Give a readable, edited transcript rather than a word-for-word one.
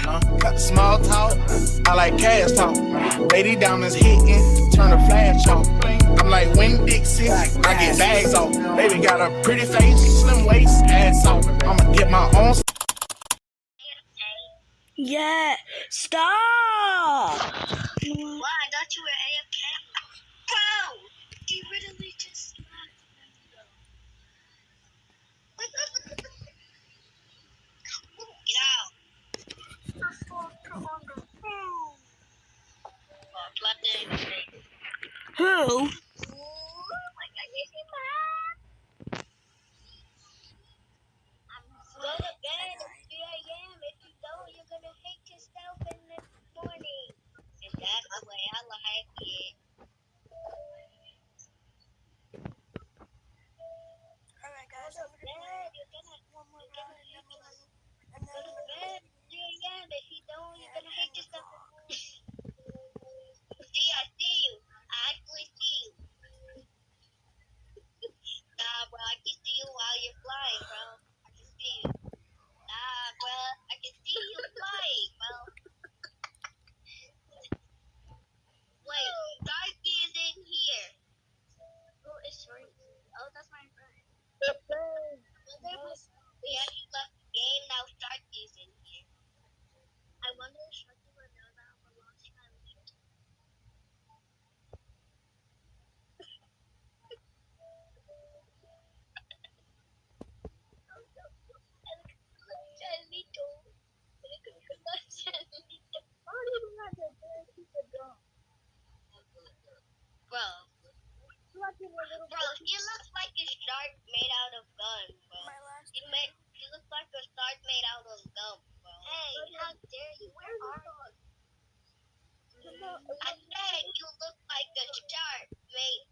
Got the small talk, I like cash talk. Lady diamonds hitting, turn the flash off. I'm like Wayne Dixie, I get bags off. Baby got a pretty face, slim waist, ass off. I'ma get my own. Yeah, stop! Why? I thought you were AFK. Bro! You literally just left me. Get out. Who? Oh my God, you see that? Go to bed at 3 a.m. If you don't, you're gonna hate yourself in the morning. And that's the way I like it. Alright guys, Go to bed, you're gonna hate yourself. Go to bed at 3 a.m. If you don't, you're gonna hate yourself in the morning. See, I see you. I actually see you. Nah, bro, I can see you while you're flying, bro. I can see you. Nah, bro, I can see you flying, bro. Wait, Darky is in here. Who is Shorty? Oh, that's my friend. Yeah, he left the game, now Sharky is in here. I wonder if Sharky would know that I'm a lost child. Chelito. Bro, he looks like a shark made out of gum, bro. He looks like a shark made out of gum, bro. Hey, how dare you? Where are you? I said you look like a shark made